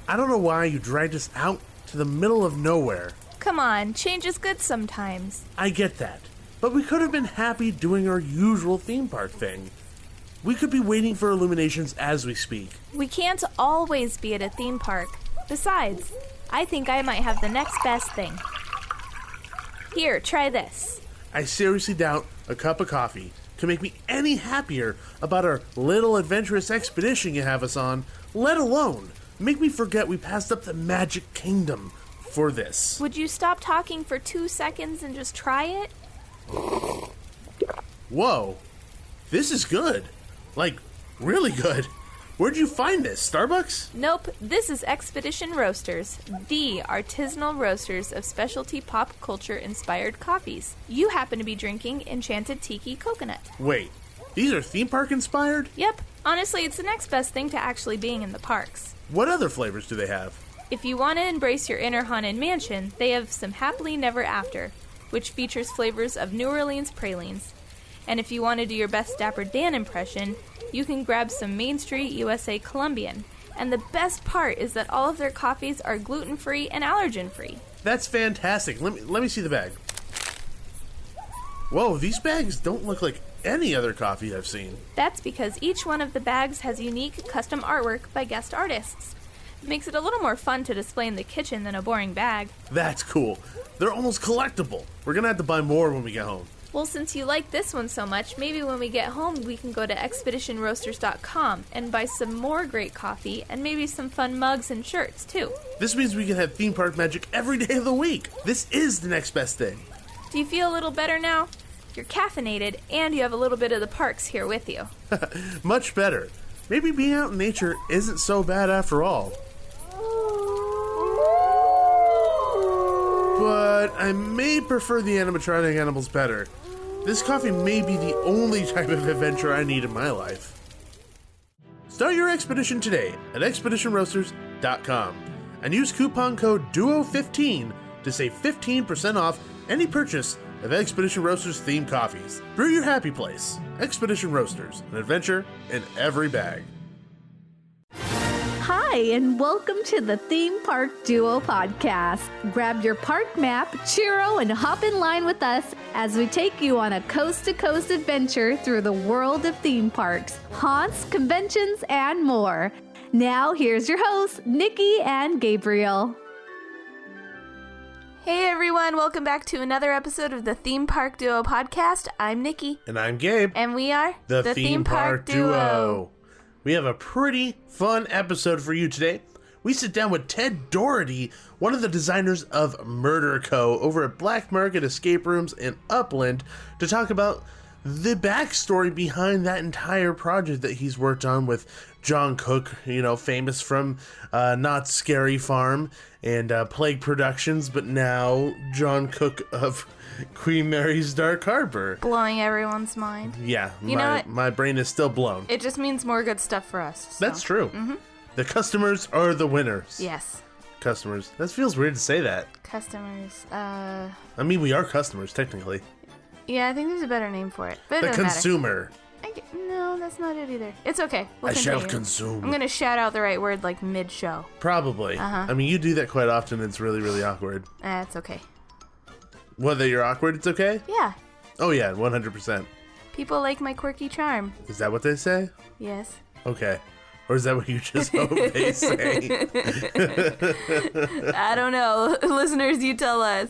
I don't know why you dragged us out to the middle of nowhere. Come on, change is good sometimes. I get that, but we could have been happy doing our usual theme park thing. We could be waiting for illuminations as we speak. We can't always be at a theme park. Besides, I think I might have the next best thing. Here, try this. I seriously doubt a cup of coffee can make me any happier about our little adventurous expedition you have us on, let alone make me forget we passed up the Magic Kingdom for this. Would you stop talking for 2 seconds and just try it? Whoa, this is good. Like, really good. Where'd you find this, Starbucks? Nope, this is Expedition Roasters, the artisanal roasters of specialty pop culture inspired coffees. You happen to be drinking Enchanted Tiki Coconut. Wait, these are theme park inspired? Yep, honestly, it's the next best thing to actually being in the parks. What other flavors do they have? If you want to embrace your inner Haunted Mansion, they have some Happily Never After, which features flavors of New Orleans pralines. And if you want to do your best Dapper Dan impression, you can grab some Main Street USA Colombian. And the best part is that all of their coffees are gluten-free and allergen-free. That's fantastic. Let me see the bag. Whoa, these bags don't look like any other coffee I've seen. That's because each one of the bags has unique custom artwork by guest artists. It makes it a little more fun to display in the kitchen than a boring bag. That's cool. They're almost collectible. We're gonna have to buy more when we get home. Well, since you like this one so much, maybe when we get home we can go to expeditionroasters.com and buy some more great coffee and maybe some fun mugs and shirts, too. This means we can have theme park magic every day of the week. This is the next best thing. Do you feel a little better now? You're caffeinated and you have a little bit of the parks here with you. Much better. Maybe being out in nature isn't so bad after all. But I may prefer the animatronic animals better. This coffee may be the only type of adventure I need in my life. Start your expedition today at expeditionroasters.com and use coupon code DUO15 to save 15% off any purchase of Expedition Roasters themed coffees. Brew your happy place. Expedition Roasters, an adventure in every bag. Hi, and welcome to the Theme Park Duo podcast. Grab your park map, churro, and hop in line with us as we take you on a coast-to-coast adventure through the world of theme parks, haunts, conventions, and more. Now, here's your hosts, Nikki and Gabriel. Hey everyone, welcome back to another episode of the Theme Park Duo podcast. I'm Nikki. And I'm Gabe. And we are the Theme Park Duo. We have a pretty fun episode for you today. We sit down with Ted Doherty, one of the designers of MurderCo, over at Black Market Escape Rooms in Upland, to talk about the backstory behind that entire project that he's worked on with John Cook, famous from Not Scary Farm and Plague Productions, but now John Cook of Queen Mary's Dark Harbor. Blowing everyone's mind. Yeah, you know what? My brain is still blown. It just means more good stuff for us. So. That's true. Mm-hmm. The customers are the winners. Yes. Customers. That feels weird to say that. Customers. I mean, we are customers, technically. Yeah, I think there's a better name for it. But the consumer. No, that's not it either. It's okay. I shall consume. I'm going to shout out the right word like mid-show. Probably. Uh-huh. I mean, you do that quite often. It's really, really awkward. It's okay. Whether you're awkward, it's okay? Yeah. Oh, yeah, 100%. People like my quirky charm. Is that what they say? Yes. Okay. Or is that what you just hope they say? I don't know. Listeners, you tell us.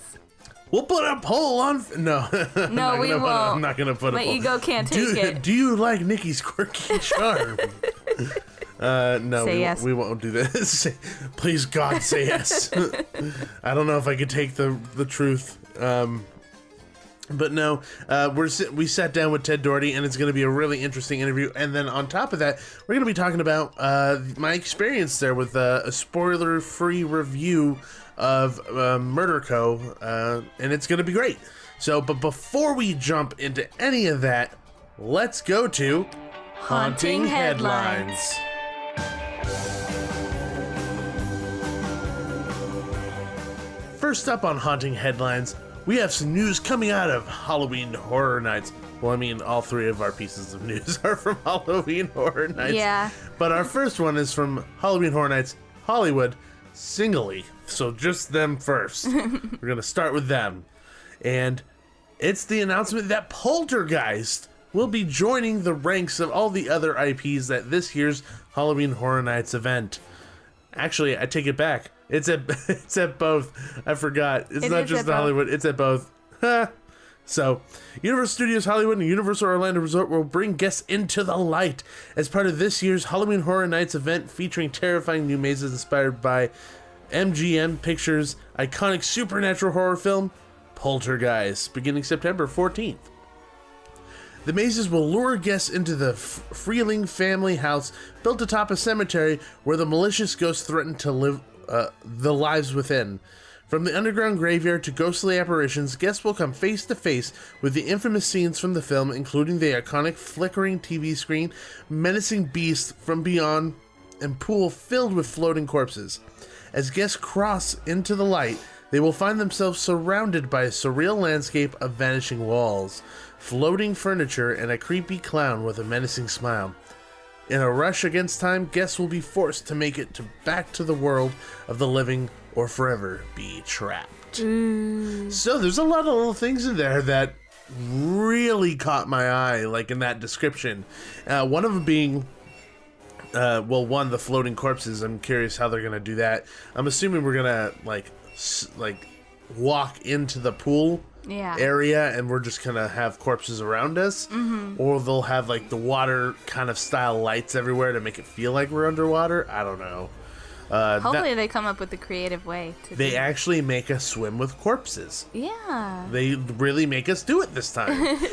We'll put a poll on... No. No, we won't. I'm not going to put a poll. My ego can't take it. Do you like Nikki's quirky charm? No, yes. We won't do this. Please, God, say yes. I don't know if I could take the truth. But no, we sat down with Ted Doherty, and it's going to be a really interesting interview. And then on top of that, we're going to be talking about my experience there with a spoiler-free review of MurderCo, and it's going to be great. So, but before we jump into any of that, let's go to Haunting Headlines. First up on Haunting Headlines, we have some news coming out of Halloween Horror Nights. Well, I mean, all three of our pieces of news are from Halloween Horror Nights. Yeah. But our first one is from Halloween Horror Nights Hollywood singly. So just them first. We're going to start with them. And it's the announcement that Poltergeist will be joining the ranks of all the other IPs at this year's Halloween Horror Nights event. Actually, I take it back. It's at both. I forgot. It's not just Hollywood. It's at both. So, Universal Studios Hollywood and Universal Orlando Resort will bring guests into the light as part of this year's Halloween Horror Nights event featuring terrifying new mazes inspired by MGM Pictures' iconic supernatural horror film, Poltergeist, beginning September 14th. The mazes will lure guests into the Freeling family house built atop a cemetery where the malicious ghosts threaten to live the lives within. From the underground graveyard to ghostly apparitions, guests will come face to face with the infamous scenes from the film, including the iconic flickering TV screen, menacing beast from beyond, and pool filled with floating corpses. As guests cross into the light, they will find themselves surrounded by a surreal landscape of vanishing walls, floating furniture, and a creepy clown with a menacing smile. In a rush against time, guests will be forced to make it back to the world of the living or forever be trapped. So there's a lot of little things in there that really caught my eye, like in that description. One of them being, one, the floating corpses. I'm curious how they're going to do that. I'm assuming we're going to like walk into the pool area and we're just gonna have corpses around us, or they'll have like the water kind of style lights everywhere to make it feel like we're underwater. I don't know. Hopefully they come up with a creative way to they actually make us swim with corpses. Yeah, they really make us do it this time.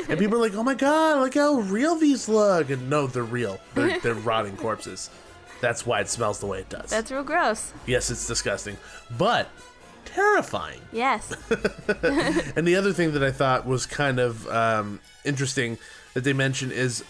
And people are like, oh my god, look how real these look. And no, they're real. They're rotting corpses. That's why it smells the way it does. That's real gross. Yes, it's disgusting, but terrifying. Yes. And the other thing that I thought was kind of interesting that they mentioned is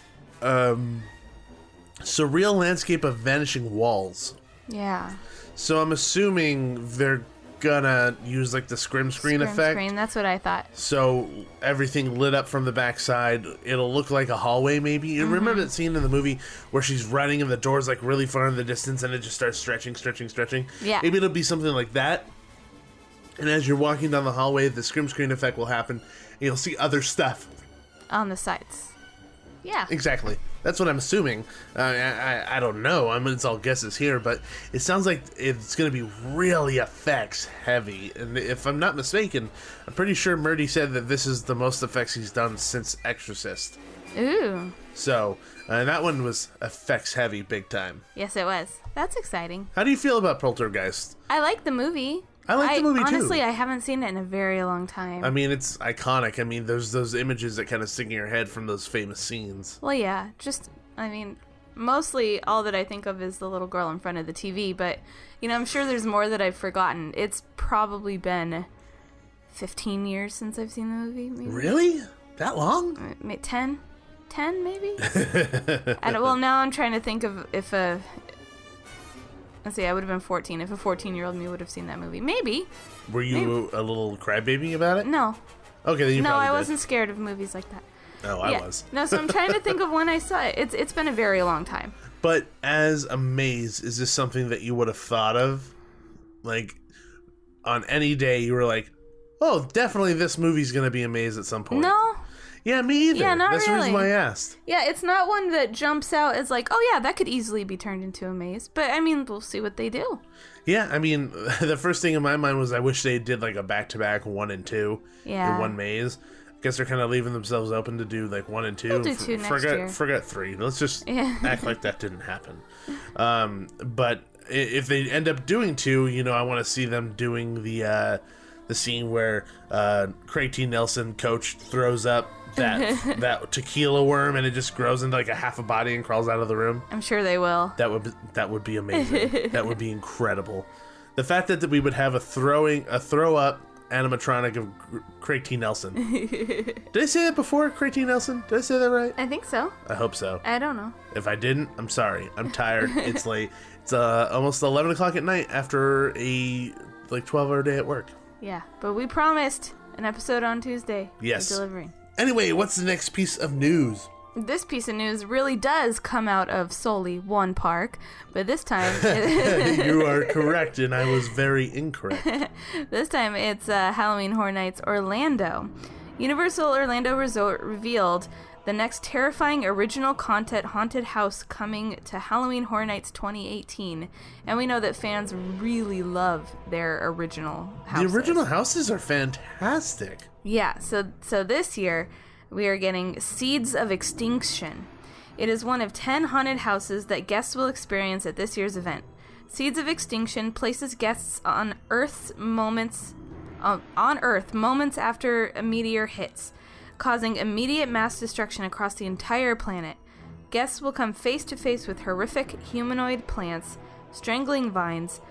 surreal landscape of vanishing walls. Yeah. So I'm assuming they're gonna use like the scrim screen effect. That's what I thought. So everything lit up from the backside. It'll look like a hallway maybe. You remember that scene in the movie where she's running and the door's like really far in the distance and it just starts stretching. Yeah. Maybe it'll be something like that. And as you're walking down the hallway, the scrim screen effect will happen, and you'll see other stuff on the sides. Yeah. Exactly. That's what I'm assuming. I don't know. I mean, it's all guesses here, but it sounds like it's going to be really effects heavy. And if I'm not mistaken, I'm pretty sure Murdy said that this is the most effects he's done since Exorcist. Ooh. So, that one was effects heavy big time. Yes, it was. That's exciting. How do you feel about Poltergeist? I like the movie. I like the movie too. Honestly, I haven't seen it in a very long time. I mean, it's iconic. I mean, there's those images that kind of stick in your head from those famous scenes. Well, yeah. Mostly all that I think of is the little girl in front of the TV, but, I'm sure there's more that I've forgotten. It's probably been 15 years since I've seen the movie, maybe. Really? That long? 10? 10, maybe? Now I'm trying to think of if let's see, I would have been 14. If a 14-year-old me would have seen that movie. Maybe. Were you a little crybaby about it? No. Okay, then you probably I did. wasn't scared of movies like that. No, I was. No, so I'm trying to think of when I saw it. It's been a very long time. But as a maze, is this something that you would have thought of? Like, on any day, you were like, oh, definitely this movie's going to be a maze at some point. No. Yeah, me either. Yeah, not That's really. the reason why I asked. Yeah, it's not one that jumps out as like, oh yeah, that could easily be turned into a maze. But, we'll see what they do. Yeah, the first thing in my mind was I wish they did like a back-to-back 1 and 2 in one maze. I guess they're kind of leaving themselves open to do like 1 and 2. We'll do 2 next year. Forget 3. Let's just act like that didn't happen. But if they end up doing 2, I want to see them doing the scene where Craig T. Nelson, coach, throws up that tequila worm and it just grows into like a half a body and crawls out of the room. I'm sure they will. That would be amazing. That would be incredible. The fact that we would have a throw up animatronic of Craig T. Nelson. Did I say that before, Craig T. Nelson? Did I say that right? I think so. I hope so. I don't know. If I didn't, I'm sorry. I'm tired. It's late. It's almost 11 o'clock at night after a 12-hour day at work. Yeah, but we promised an episode on Tuesday. Yes. We're delivering. Anyway, what's the next piece of news? This piece of news really does come out of solely one park, but this time... You are correct, and I was very incorrect. This time it's Halloween Horror Nights Orlando. Universal Orlando Resort revealed the next terrifying original content haunted house coming to Halloween Horror Nights 2018. And we know that fans really love their original houses. The original houses are fantastic. Yeah, so this year we are getting Seeds of Extinction. It is one of 10 haunted houses that guests will experience at this year's event. Seeds of Extinction places guests on Earth moments after a meteor hits, causing immediate mass destruction across the entire planet. Guests will come face to face with horrific humanoid plants, strangling vines,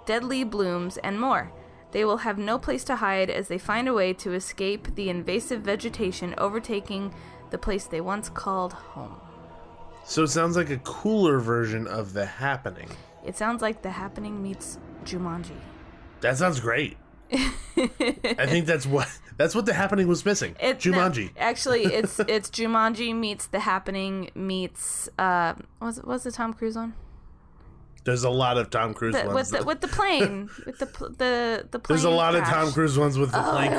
deadly blooms, and more. They will have no place to hide as they find a way to escape the invasive vegetation overtaking the place they once called home. So it sounds like a cooler version of The Happening. It sounds like The Happening meets Jumanji. That sounds great. I think that's what The Happening was missing. Jumanji. No, actually, it's Jumanji meets The Happening meets was the Tom Cruise one? There's a lot of Tom Cruise ones. With the plane. With the plane. There's a lot crash. of Tom Cruise ones with the plane.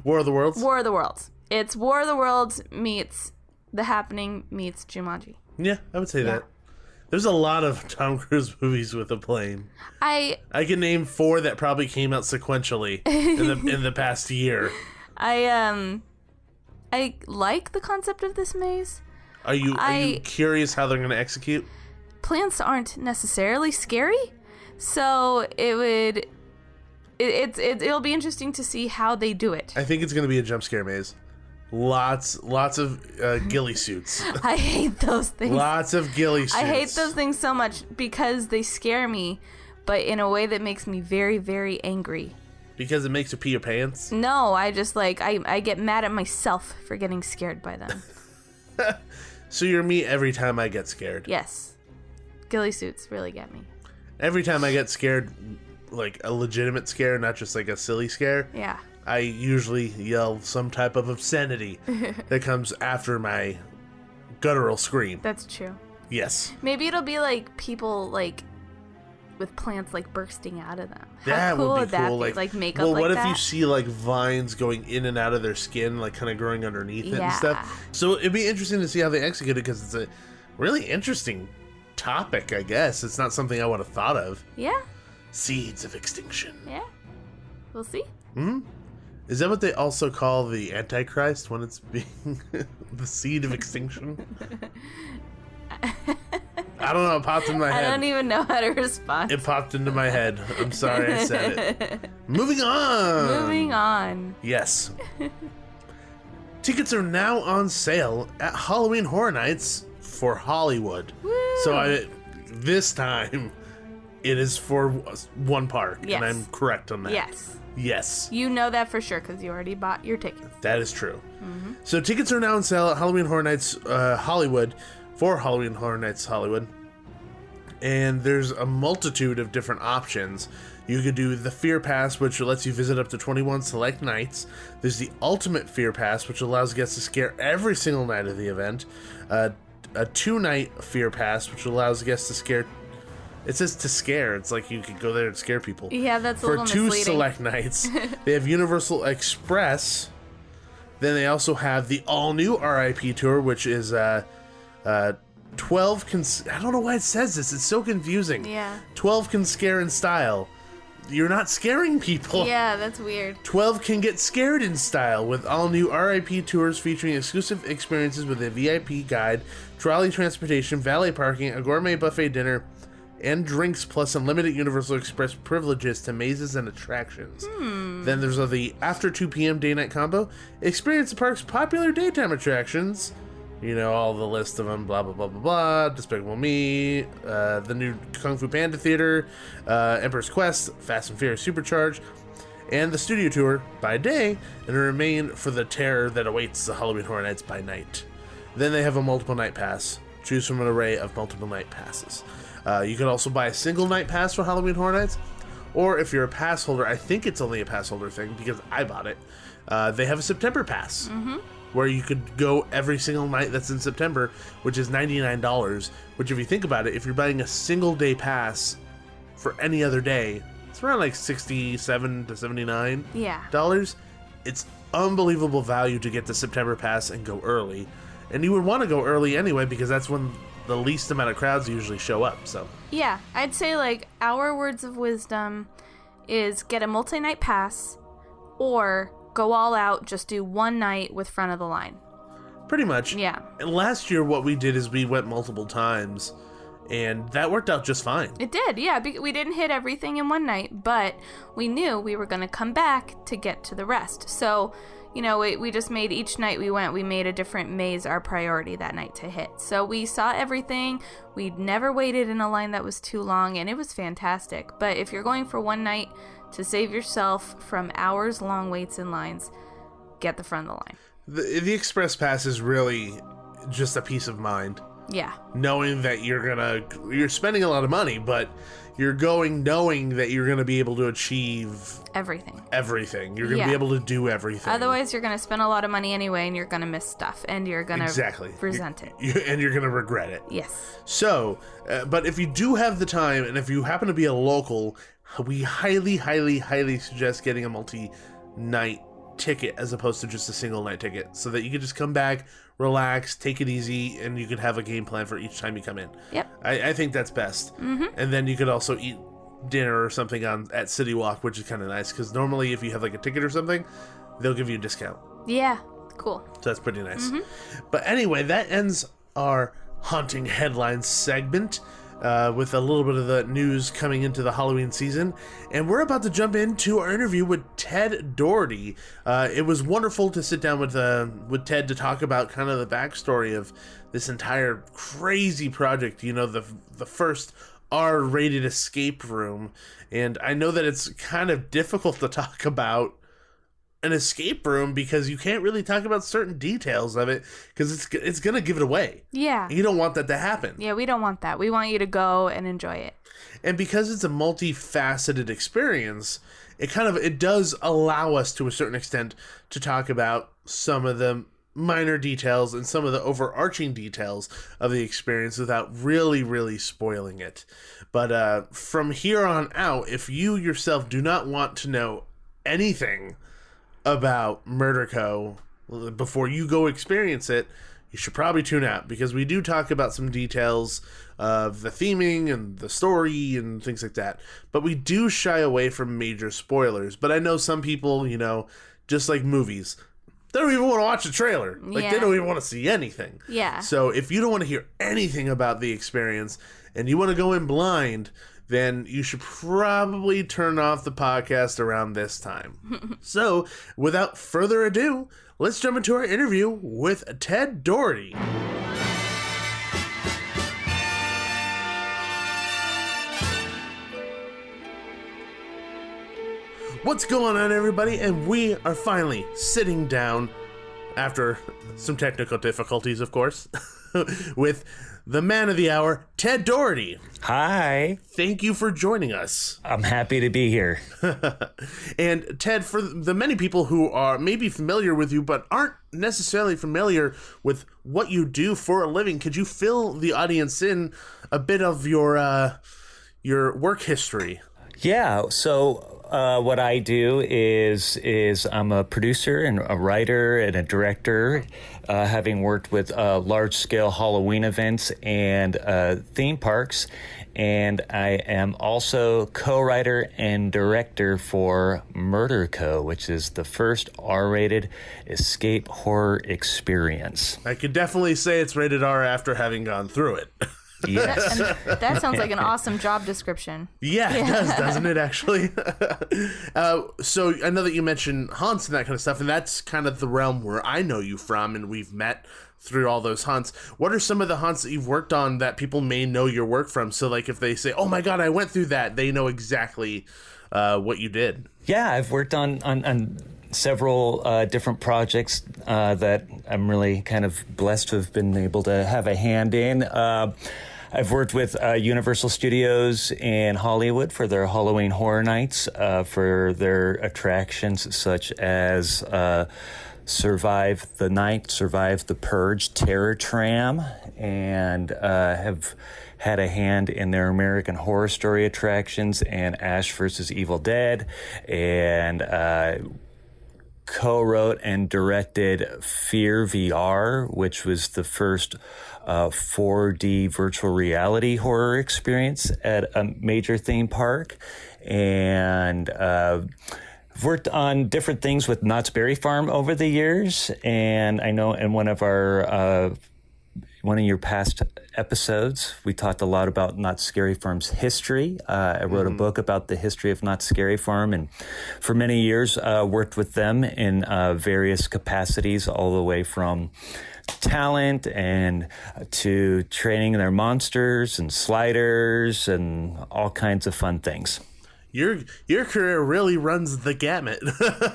War of the Worlds? War of the Worlds. It's War of the Worlds meets The Happening meets Jumanji. Yeah, I would say that. There's a lot of Tom Cruise movies with a plane. I can name 4 that probably came out sequentially in the past year. I like the concept of this maze. Are you curious how they're going to execute? Plants aren't necessarily scary, so it'll be interesting to see how they do it. I think it's going to be a jump scare maze. Lots of ghillie suits. I hate those things. Lots of ghillie suits. I hate those things so much because they scare me, but in a way that makes me very, very angry. Because it makes you pee your pants? No, I just I get mad at myself for getting scared by them. So you're me every time I get scared. Yes. Ghillie suits really get me. Every time I get scared, like a legitimate scare, not just like a silly scare. Yeah. I usually yell some type of obscenity that comes after my guttural scream. That's true. Yes. Maybe it'll be like people like with plants like bursting out of them. How that cool would be that cool. be? Like makeup well, like what that? if you see like vines going in and out of their skin, like kind of growing underneath it and stuff? So it'd be interesting to see how they execute it because it's a really interesting topic, I guess. It's not something I would have thought of. Yeah. Seeds of Extinction. Yeah. We'll see. Hmm. Is that what they also call the Antichrist when it's being the seed of extinction? I don't know. It popped in my head. I don't even know how to respond. It popped into my head. I'm sorry I said it. Moving on. Moving on. Yes. Tickets are now on sale at Halloween Horror Nights for Hollywood. Woo. So this time it is for one park, yes. and I'm correct on that. Yes. Yes. You know that for sure because you already bought your tickets. That is true. Mm-hmm. So tickets are now on sale at Halloween Horror Nights Hollywood for Halloween Horror Nights Hollywood. And there's a multitude of different options. You could do the Fear Pass, which lets you visit up to 21 select nights. There's the Ultimate Fear Pass, which allows guests to scare every single night of the event. A 2-night Fear Pass, which allows guests to scare... It says to scare. It's like you could go there and scare people. Yeah, that's a little misleading. For 2 misleading. select nights. They have Universal Express. Then they also have the all-new RIP tour, which is 12 can... I don't know why it says this. It's so confusing. Yeah. 12 can scare in style. You're not scaring people. Yeah, that's weird. 12 can get scared in style with all-new RIP tours featuring exclusive experiences with a VIP guide, trolley transportation, valet parking, a gourmet buffet dinner, and drinks, plus unlimited Universal Express privileges to mazes and attractions. Then there's the after 2 p.m. day-night combo. Experience the park's popular daytime attractions. You know, all the list of them, blah, blah, blah, blah, blah. Despicable Me, the new Kung Fu Panda Theater, Emperor's Quest, Fast and Furious Supercharged, and the studio tour by day, and remain for the terror that awaits the Halloween Horror Nights by night. Then they have a multiple night pass. Choose from an array of multiple night passes. You can also buy a single night pass for Halloween Horror Nights, or if you're a pass holder, I think it's only a pass holder thing because I bought it. They have a September pass, where you could go every single night that's in September, which is $99, which if you think about it, if you're buying a single day pass for any other day, it's around like $67 to $79. Yeah. It's unbelievable value to get the September pass and go early. And you would want to go early anyway because that's when the least amount of crowds usually show up. So yeah, I'd say like our words of wisdom is get a multi-night pass or go all out, just do one night with front of the line. Pretty much. Yeah. And last year what we did is we went multiple times and that worked out just fine. It did, yeah. We didn't hit everything in one night, but we knew we were going to come back to get to the rest. So, you know, we just made each night we made a different maze our priority that night to hit. So we saw everything. We'd never waited in a line that was too long, and it was fantastic. But if you're going for one night to save yourself from hours-long waits in lines, get the front of the line. The Express Pass is really just a peace of mind. Yeah. Knowing that you're spending a lot of money, but you're going knowing that you're going to be able to achieve everything. You're going to be able to do everything. Otherwise, you're going to spend a lot of money anyway, and you're going to miss stuff, and you're going to resent it. And you're going to regret it. Yes. So, but if you do have the time, and if you happen to be a local, we highly, highly, highly suggest getting a multi-night ticket as opposed to just a single night ticket, so that you can just come back, relax, take it easy, and you could have a game plan for each time you come in. Yep. I think that's best. Mm-hmm. And then you could also eat dinner or something at City Walk, which is kind of nice, because normally if you have like a ticket or something, they'll give you a discount. Yeah, cool. So that's pretty nice. Mm-hmm. But anyway, that ends our Haunting Headlines segment. With a little bit of the news coming into the Halloween season. And we're about to jump into our interview with Ted Doherty. It was wonderful to sit down with Ted to talk about kind of the backstory of this entire crazy project, you know, the first R-rated escape room. And I know that it's kind of difficult to talk about an escape room because you can't really talk about certain details of it because it's going to give it away. Yeah. You don't want that to happen. Yeah, we don't want that. We want you to go and enjoy it. And because it's a multifaceted experience, it does allow us to a certain extent to talk about some of the minor details and some of the overarching details of the experience without really, really spoiling it. But from here on out, if you yourself do not want to know anything about MurderCo before you go experience it, you should probably tune out, because we do talk about some details of the theming and the story and things like that, but we do shy away from major spoilers. But I know some people, you know, just like movies, they don't even want to watch the trailer. Like, they don't even want to see anything. Yeah. So if you don't want to hear anything about the experience and you want to go in blind, then you should probably turn off the podcast around this time. So, without further ado, let's jump into our interview with Ted Doherty. What's going on, everybody? And we are finally sitting down, after some technical difficulties, of course, with the man of the hour, Ted Doherty. Hi. Thank you for joining us. I'm happy to be here. And Ted, for the many people who are maybe familiar with you but aren't necessarily familiar with what you do for a living, could you fill the audience in a bit of your work history? Yeah, so what I do is I'm a producer and a writer and a director, having worked with large-scale Halloween events and theme parks. And I am also co-writer and director for MurderCo, which is the first R-rated escape horror experience. I could definitely say it's rated R after having gone through it. Yes. That sounds like an awesome job description. Yeah, it does, doesn't it, actually? So I know that you mentioned haunts and that kind of stuff, and that's kind of the realm where I know you from, and we've met through all those haunts. What are some of the haunts that you've worked on that people may know your work from? So, like, if they say, oh my God, I went through that, they know exactly what you did. Yeah, I've worked on several different projects that I'm really kind of blessed to have been able to have a hand in. I've worked with Universal Studios in Hollywood for their Halloween Horror Nights, for their attractions such as survived the night, survived the Purge terror tram, and have had a hand in their American Horror Story attractions and Ash vs. Evil Dead, and co-wrote and directed Fear VR, which was the first 4D virtual reality horror experience at a major theme park, and worked on different things with Knott's Berry Farm over the years. And I know in one of your past episodes, we talked a lot about Knott's Scary Farm's history. I wrote a book about the history of Knott's Scary Farm, and for many years worked with them in various capacities, all the way from talent and to training their monsters and sliders and all kinds of fun things. Your career really runs the gamut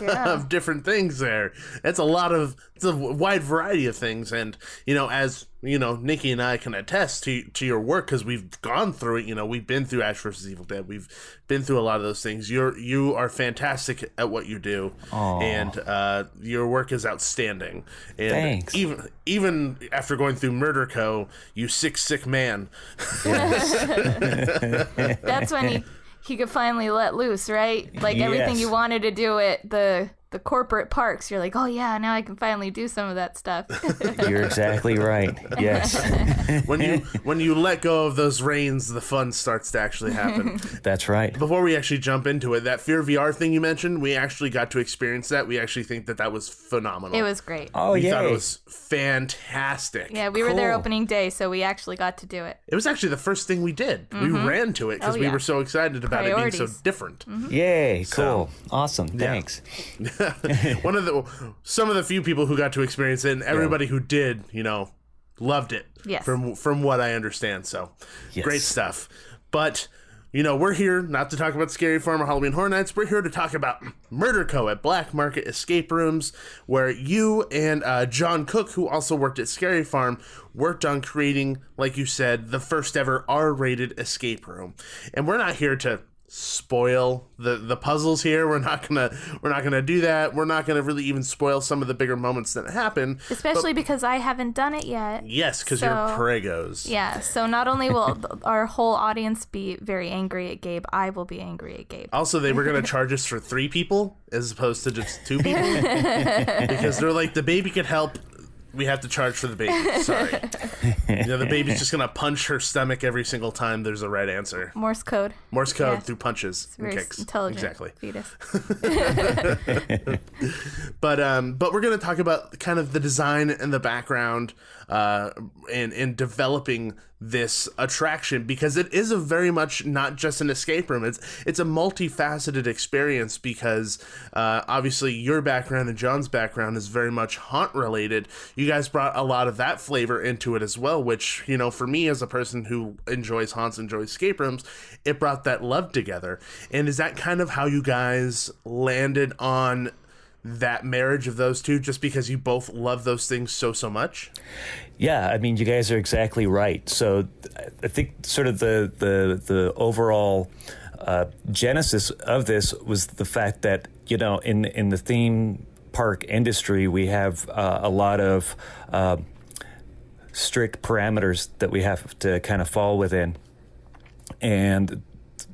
of different things there. It's a wide variety of things. And, as, Nikki and I can attest to your work, because we've gone through it. We've been through Ash vs. Evil Dead. We've been through a lot of those things. You are fantastic at what you do. Aww. And your work is outstanding. And thanks. Even after going through MurderCo, you sick man. Yes. That's when he could finally let loose, right? Like everything you wanted to do at the corporate parks, you're like, oh yeah, now I can finally do some of that stuff. You're exactly right. Yes. when you let go of those reins, the fun starts to actually happen. That's right. Before we actually jump into it, that Fear VR thing you mentioned, we actually got to experience that. We actually think that was phenomenal. It was great. Oh, we thought it was fantastic. Yeah, we were there opening day, so we actually got to do it. It was actually the first thing we did. We ran to it because we were so excited about it being so different. Yay, cool. Awesome. Thanks. Some of the few people who got to experience it, and everybody who did, loved it. Yes. From what I understand. So yes. Great stuff. But we're here not to talk about Scary Farm or Halloween Horror Nights. We're here to talk about MurderCo at Black Market Escape Rooms, where you and John Cook, who also worked at Scary Farm, worked on creating, like you said, the first ever R-rated escape room. And we're not here to spoil the puzzles here. We're not gonna do that. We're not gonna really even spoil some of the bigger moments that happen, especially because I haven't done it yet. Yes, because you're pregos. Yeah, so not only will our whole audience be very angry at Gabe, I will be angry at Gabe. Also, they were gonna charge us for 3 people as opposed to just 2 people because they're like, the baby could help. We have to charge for the baby. Sorry. The baby's just going to punch her stomach every single time there's a right answer. Morse code through punches and kicks. Intelligent exactly. Fetus. But we're going to talk about kind of the design and the background in developing this attraction, because it is a very much not just an escape room. It's a multifaceted experience, because obviously your background and John's background is very much haunt related. You guys brought a lot of that flavor into it as well, which, for me as a person who enjoys haunts, enjoys escape rooms, it brought that love together. And is that kind of how you guys landed on that marriage of those two, just because you both love those things so much? Yeah, I mean, you guys are exactly right. So I think sort of the overall genesis of this was the fact that, in the theme park industry, we have a lot of strict parameters that we have to kind of fall within. And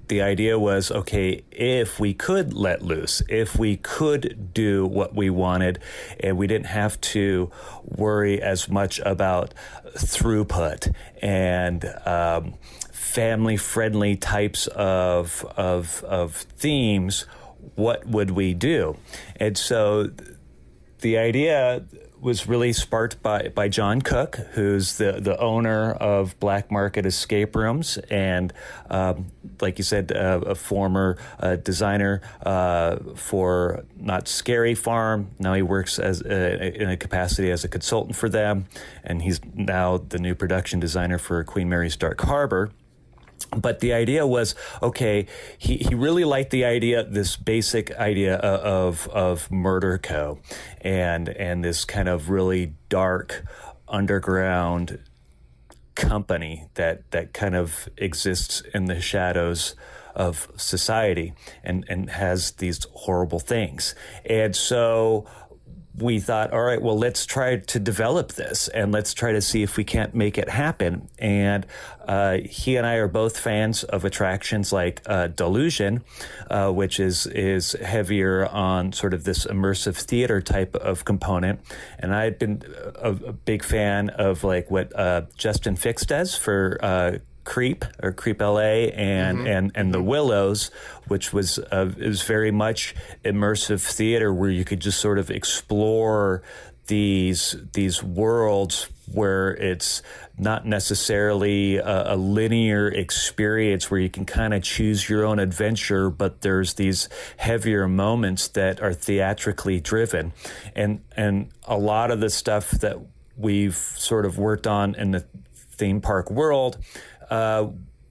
the idea was, okay, if we could let loose, if we could do what we wanted, and we didn't have to worry as much about throughput and family-friendly types of themes, what would we do? And so the idea was really sparked by John Cook, who's the owner of Black Market Escape Rooms, and like you said, a former designer for Knott's Scary Farm. Now he works in a capacity as a consultant for them, and he's now the new production designer for Queen Mary's Dark Harbor. But the idea was, okay, he really liked the idea, this basic idea of MurderCo and this kind of really dark underground company that kind of exists in the shadows of society and has these horrible things. And so we thought, all right, well, let's try to develop this and let's try to see if we can't make it happen. And he and I are both fans of attractions like Delusion, which is heavier on sort of this immersive theater type of component. And I'd been a big fan of like what Justin Fix does for Creep or Creep LA and The Willows, which was is very much immersive theater where you could just sort of explore these worlds where it's not necessarily a linear experience where you can kind of choose your own adventure, but there's these heavier moments that are theatrically driven. And a lot of the stuff that we've sort of worked on in the theme park world,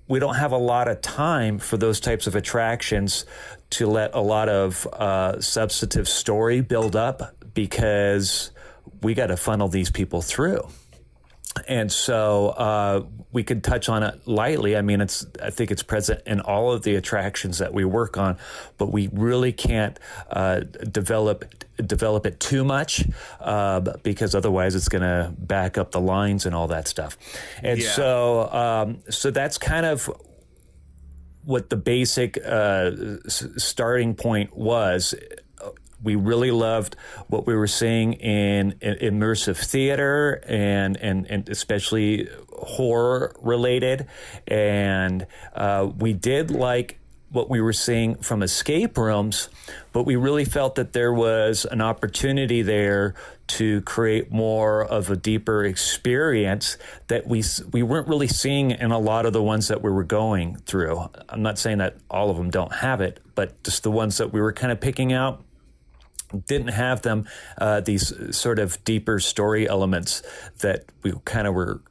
we don't have a lot of time for those types of attractions to let a lot of substantive story build up because we got to funnel these people through. And so we could touch on it lightly. I mean, I think it's present in all of the attractions that we work on, but we really can't develop it too much because otherwise it's going to back up the lines and all that stuff. And so that's kind of what the basic starting point was. We really loved what we were seeing in immersive theater and especially horror related. And we did like what we were seeing from escape rooms, but we really felt that there was an opportunity there to create more of a deeper experience that we weren't really seeing in a lot of the ones that we were going through. I'm not saying that all of them don't have it, but just the ones that we were kind of picking out didn't have them, these sort of deeper story elements that we kind of were,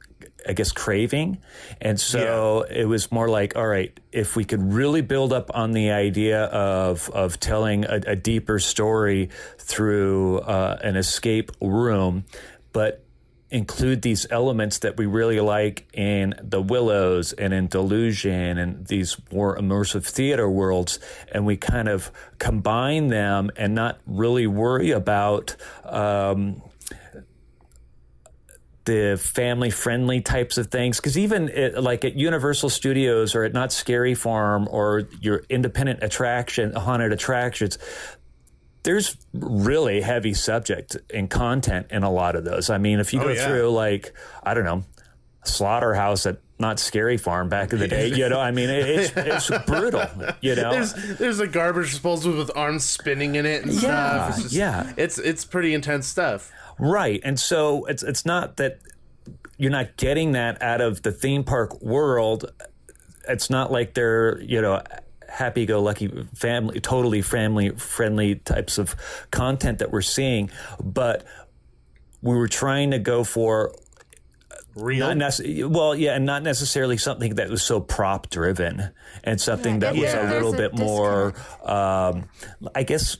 I guess, craving. And so it was more like, all right, if we could really build up on the idea of telling a deeper story through an escape room, but include these elements that we really like in The Willows and in Delusion and these more immersive theater worlds, and we kind of combine them and not really worry about the family-friendly types of things. Because even like at Universal Studios or at Not Scary Farm or your independent haunted attractions, there's really heavy subject and content in a lot of those. I mean, if you go through, like, I don't know, Slaughterhouse at Not Scary Farm back in the day, you know, I mean, it's brutal, you know. There's a garbage disposal with arms spinning in it and stuff. It's pretty intense stuff. Right. And so it's not that you're not getting that out of the theme park world. It's not like they're, you know, happy-go-lucky totally family-friendly types of content that we're seeing, but we were trying to go for real. And not necessarily something that was so prop-driven, and something that was a little bit more, I guess,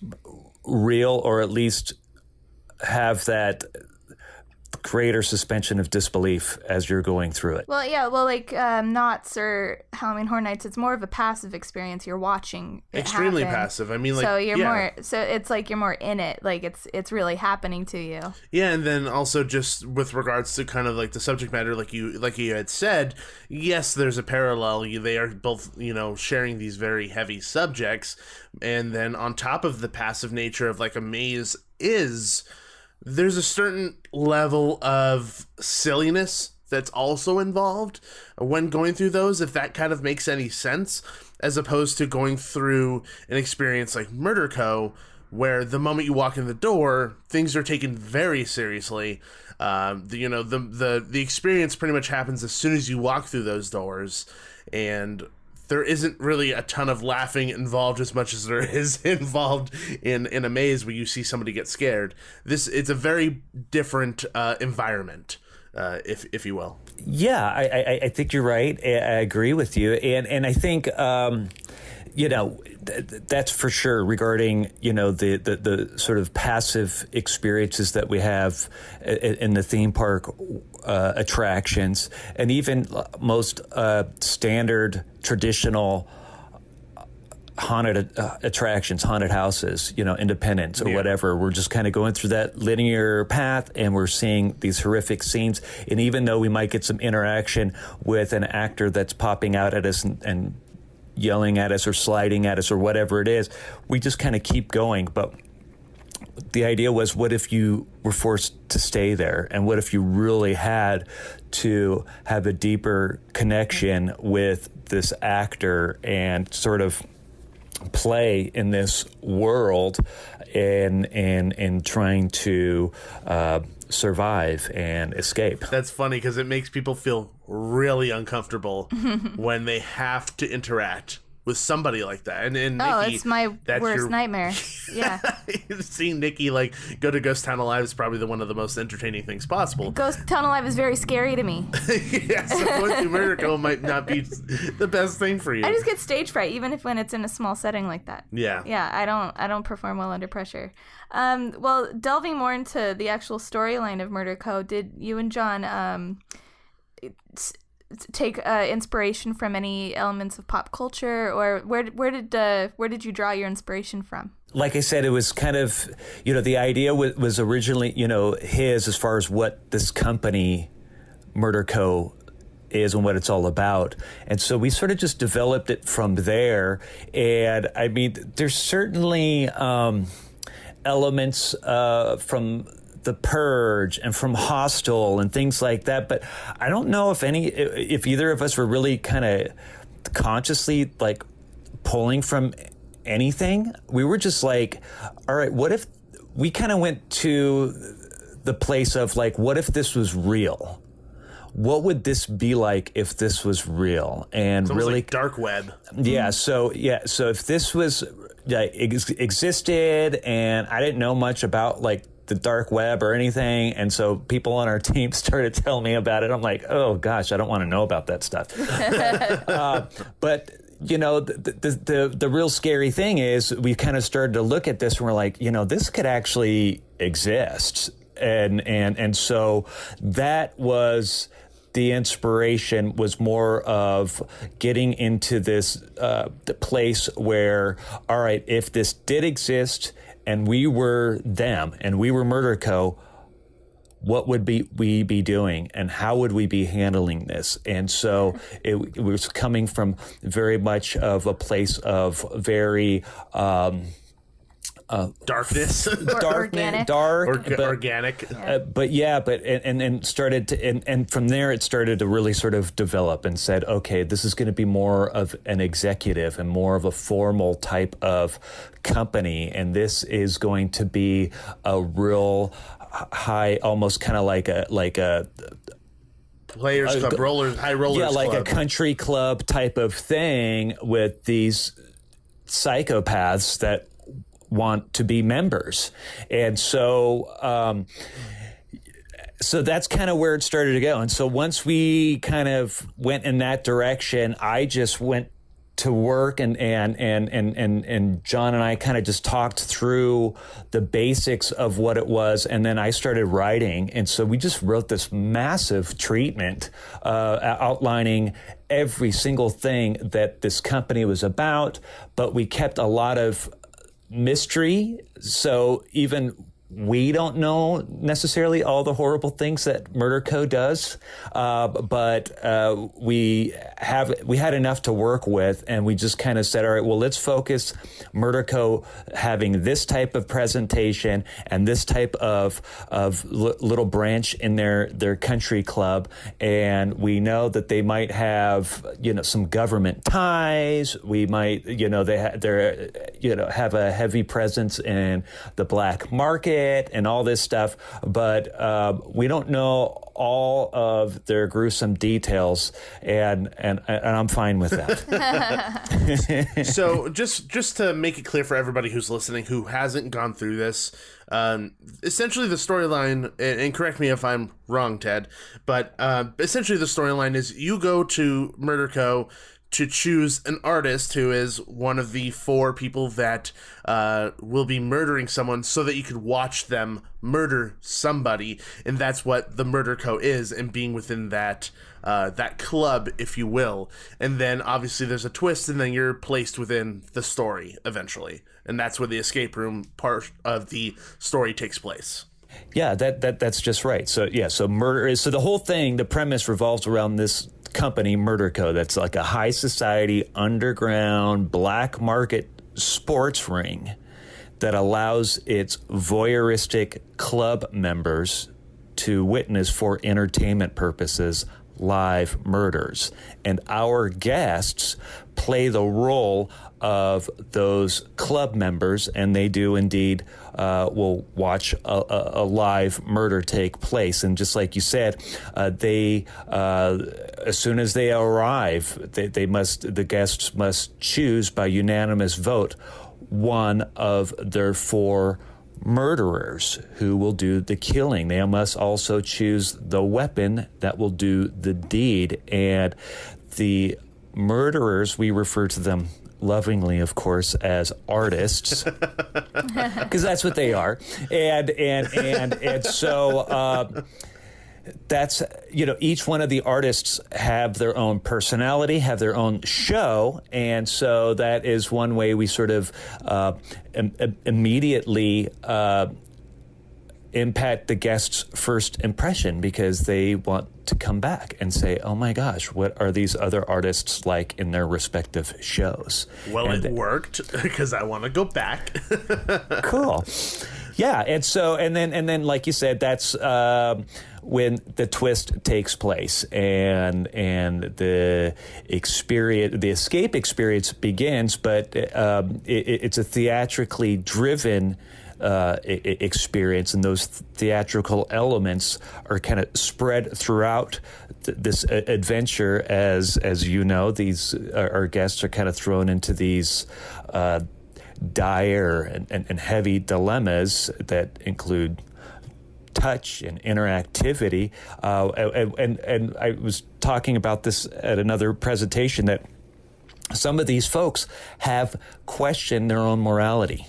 real, or at least have that greater suspension of disbelief as you're going through it. Like Knott's or Halloween Horror Nights, it's more of a passive experience. You're watching it extremely happen. passive. I mean, like, so you're more. So it's like you're more in it. Like it's really happening to you. Yeah, and then also just with regards to kind of like the subject matter, like you had said, yes, there's a parallel. They are both, you know, sharing these very heavy subjects, and then on top of the passive nature of like a maze there's a certain level of silliness that's also involved when going through those, if that kind of makes any sense, as opposed to going through an experience like MurderCo, where the moment you walk in the door, things are taken very seriously. The experience pretty much happens as soon as you walk through those doors, and there isn't really a ton of laughing involved as much as there is involved in a maze where you see somebody get scared. It's a very different environment, if you will. Yeah, I think you're right. I agree with you, and I think that's for sure regarding the sort of passive experiences that we have in the theme park attractions, and even most standard traditional haunted attractions, haunted houses, Independence or whatever. We're just kind of going through that linear path, and we're seeing these horrific scenes. And even though we might get some interaction with an actor that's popping out at us and yelling at us or sliding at us or whatever it is, we just kind of keep going. But the idea was, what if you were forced to stay there? And what if you really had to have a deeper connection with this actor and sort of play in this world and trying to survive and escape? That's funny because it makes people feel really uncomfortable when they have to interact with somebody like that. And Nikki, it's my worst nightmare. Yeah. Seeing Nikki go to Ghost Town Alive is probably one of the most entertaining things possible. Ghost Town Alive is very scary to me. Yeah, so going through MurderCo might not be the best thing for you. I just get stage fright, even when it's in a small setting like that. Yeah. Yeah, I don't perform well under pressure. Well, delving more into the actual storyline of MurderCo, did you and John take inspiration from any elements of pop culture, or where did you draw your inspiration from? Like I said, it was kind of, the idea was originally, his, as far as what this company, MurderCo, is and what it's all about. And so we sort of just developed it from there. And I mean, there's certainly elements from The Purge and from Hostel and things like that, but I don't know if either of us were really kind of consciously pulling from anything. We were just like, all right, what if we kind of went to the place of what if this was real? What would this be like if this was real? And really, like dark web. Yeah. So if this was existed, and I didn't know much about the dark web or anything, and so people on our team started telling me about it. I'm like, oh gosh, I don't want to know about that stuff. But the real scary thing is we kind of started to look at this and we're like, this could actually exist, and so that was the inspiration, was more of getting into this the place where, all right, if this did exist and we were them and we were MurderCo, what would we be doing and how would we be handling this? And so it was coming from very much of a place of very darkness, organic, organic. And started to, and from there it started to really sort of develop and said, okay, this is going to be more of an executive and more of a formal type of company, and this is going to be a real high, almost kind of like a Players Club, high rollers. Yeah, like club. A country club type of thing with these psychopaths that want to be members. And so so that's kind of where it started to go. And so once we kind of went in that direction, I just went to work and John and I kind of just talked through the basics of what it was, and then I started writing. And so we just wrote this massive treatment outlining every single thing that this company was about, but we kept a lot of mystery, so even we don't know necessarily all the horrible things that MurderCo does, but we had enough to work with, and we just kind of said, all right, well, let's focus MurderCo having this type of presentation and this type of little branch in their country club, and we know that they might have some government ties. We might they have a heavy presence in the black market and all this stuff, but we don't know all of their gruesome details, and I'm fine with that. So just to make it clear for everybody who's listening who hasn't gone through this, essentially the storyline, and correct me if I'm wrong, Ted, but essentially the storyline is you go to MurderCo to choose an artist who is one of the 4 people that will be murdering someone so that you could watch them murder somebody. And that's what the MurderCo is, and being within that that club, if you will. And then obviously there's a twist, and then you're placed within the story eventually. And that's where the escape room part of the story takes place. Yeah, that's just right. So so the whole thing, the premise revolves around this company, MurderCo, that's like a high society, underground, black market sports ring that allows its voyeuristic club members to witness, for entertainment purposes, live murders. And our guests play the role of those club members, and they do indeed will watch a live murder take place. And just like you said, they as soon as they arrive, the guests must choose by unanimous vote one of their 4 murderers who will do the killing. They must also choose the weapon that will do the deed. And the murderers, we refer to them lovingly, of course, as artists, because that's what they are. And so that's, each one of the artists have their own personality, have their own show. And so that is one way we sort of immediately impact the guest's first impression, because they want to come back and say, oh my gosh, what are these other artists like in their respective shows? Well, and it worked, because I want to go back. Cool. Yeah. And then like you said, that's when the twist takes place, and the escape experience begins, but it's a theatrically driven experience, and those theatrical elements are kind of spread throughout this adventure. As you know, these our guests are kind of thrown into these dire and heavy dilemmas that include touch and interactivity. And I was talking about this at another presentation, that some of these folks have questioned their own morality.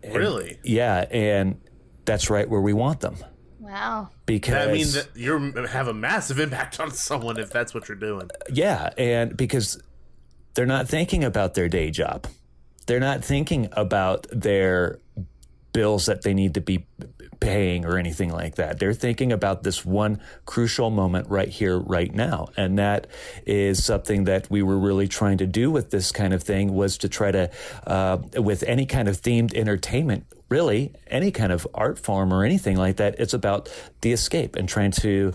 Really? Yeah, and that's right where we want them. Wow. Because that you have a massive impact on someone if that's what you're doing. Yeah, and because they're not thinking about their day job. They're not thinking about their bills that they need to be paying or anything like that. They're thinking about this one crucial moment right here, right now. And that is something that we were really trying to do with this kind of thing, was to try to, with any kind of themed entertainment, really any kind of art form or anything like that, it's about the escape and trying to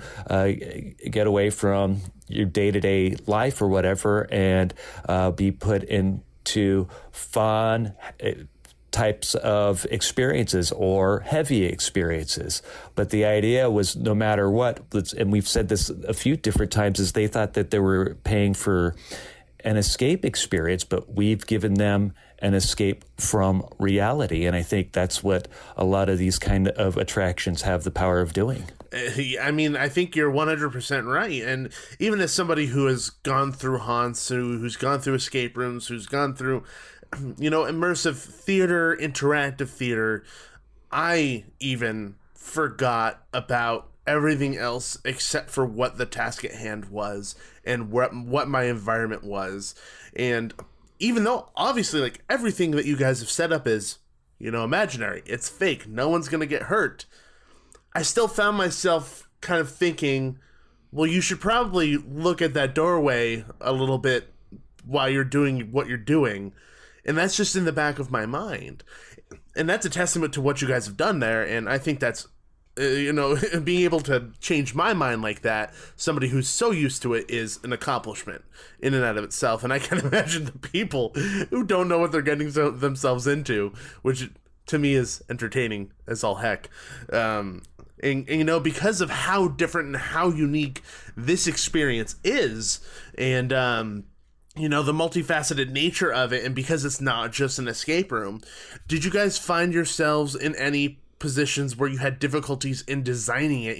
get away from your day-to-day life or whatever, and be put into fun types of experiences or heavy experiences. But the idea was, no matter what, and we've said this a few different times, is they thought that they were paying for an escape experience, but we've given them an escape from reality. And I think that's what a lot of these kind of attractions have the power of doing. I mean, I think you're 100% right. And even as somebody who has gone through haunts, who's gone through escape rooms, who's gone through, immersive theater, interactive theater, I even forgot about everything else except for what the task at hand was and what my environment was. And even though obviously, like, everything that you guys have set up is, imaginary, it's fake, no one's gonna get hurt, I still found myself kind of thinking, well, you should probably look at that doorway a little bit while you're doing what you're doing. And that's just in the back of my mind. And that's a testament to what you guys have done there. And I think that's, being able to change my mind like that, somebody who's so used to it, is an accomplishment in and out of itself. And I can imagine the people who don't know what they're getting themselves into, which to me is entertaining as all heck. And because of how different and how unique this experience is, and, the multifaceted nature of it, and because it's not just an escape room, did you guys find yourselves in any positions where you had difficulties in designing it,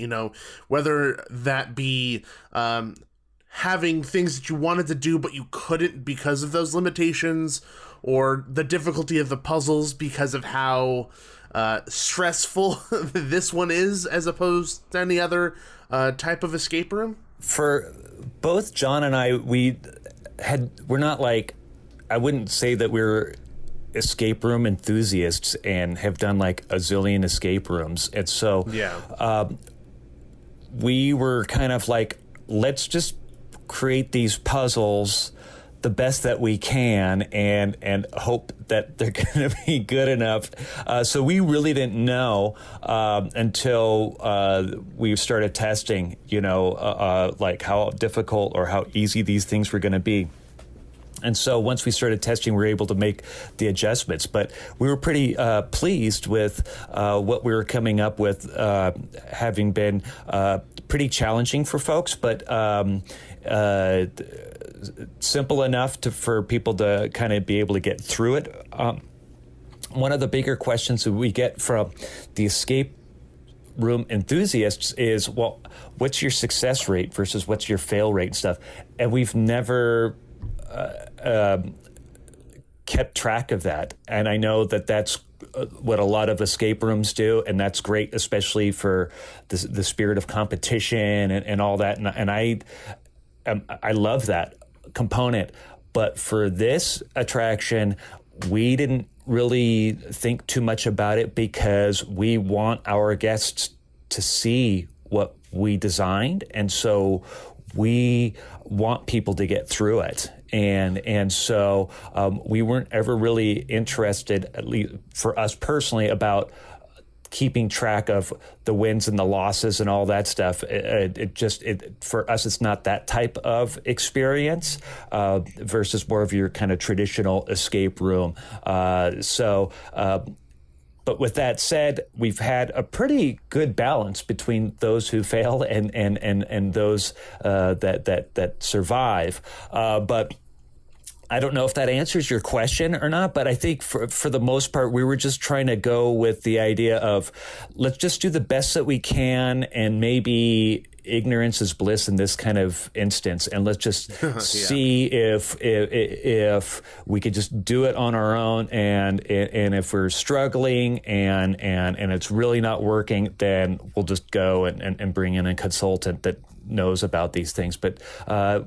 whether that be having things that you wanted to do but you couldn't because of those limitations, or the difficulty of the puzzles because of how stressful this one is as opposed to any other type of escape room? For both John and I, we're not like, I wouldn't say that we're escape room enthusiasts and have done like a zillion escape rooms. And so we were kind of like, let's just create these puzzles the best that we can and hope that they're going to be good enough. So we really didn't know until we started testing, like how difficult or how easy these things were going to be. And so once we started testing, we were able to make the adjustments. But we were pretty pleased with what we were coming up with, having been pretty challenging for folks, but simple enough for people to kind of be able to get through it. One of the bigger questions that we get from the escape room enthusiasts is, well, what's your success rate versus what's your fail rate and stuff? And we've never kept track of that. And I know that that's what a lot of escape rooms do, and that's great, especially for the spirit of competition and all that. And I love that component. But for this attraction, we didn't really think too much about it because we want our guests to see what we designed. And so we want people to get through it. And so we weren't ever really interested, at least for us personally, about keeping track of the wins and the losses and all that stuff. For us, it's not that type of experience versus more of your kind of traditional escape room. But with that said, we've had a pretty good balance between those who fail and those that survive. But I don't know if that answers your question or not, but I think for the most part, we were just trying to go with the idea of let's just do the best that we can, and maybe ignorance is bliss in this kind of instance, and let's just see if we could just do it on our own, and if we're struggling and it's really not working, then we'll just go and bring in a consultant that knows about these things. But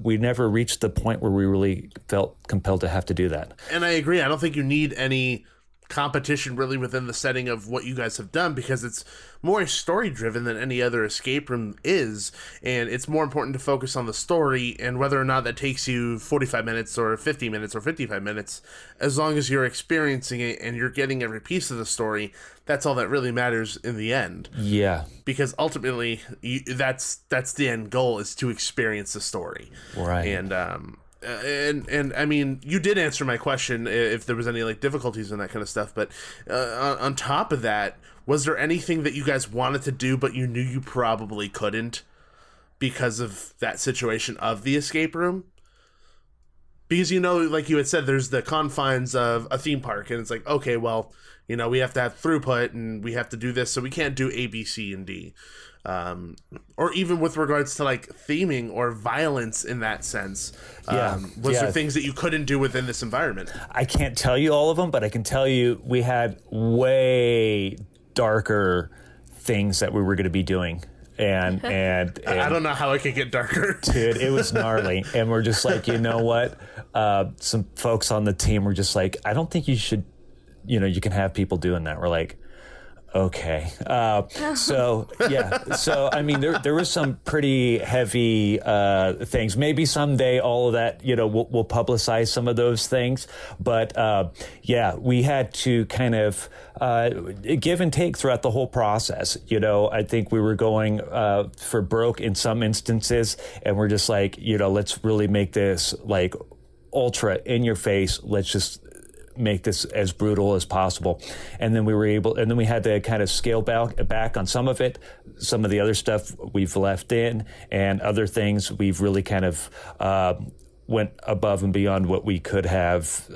we never reached the point where we really felt compelled to have to do that. And I agree. I don't think you need any competition really within the setting of what you guys have done, because it's more story driven than any other escape room is, and it's more important to focus on the story, and whether or not that takes you 45 minutes or 50 minutes or 55 minutes, as long as you're experiencing it and you're getting every piece of the story, that's all that really matters in the end. Yeah, because ultimately that's the end goal, is to experience the story, right? And I mean, you did answer my question if there was any like difficulties and that kind of stuff, but on top of that, was there anything that you guys wanted to do but you knew you probably couldn't because of that situation of the escape room? Because, like you had said, there's the confines of a theme park, and it's like, okay, well, we have to have throughput and we have to do this, so we can't do A, B, C, and D. Or even with regards to like theming or violence in that sense. Was there things that you couldn't do within this environment? I can't tell you all of them, but I can tell you we had way darker things that we were going to be doing. And I don't know how it could get darker. Dude, it was gnarly. And we're just like, you know what? Some folks on the team were just like, I don't think you should, you can have people doing that. We're like, okay. So I mean, there was some pretty heavy things. Maybe someday all of that, we'll publicize some of those things. But we had to kind of give and take throughout the whole process. I think we were going for broke in some instances, and we're just like, let's really make this like ultra in your face. Let's just make this as brutal as possible. And then we had to kind of scale back on some of it. Some of the other stuff we've left in, and other things we've really kind of went above and beyond what we could have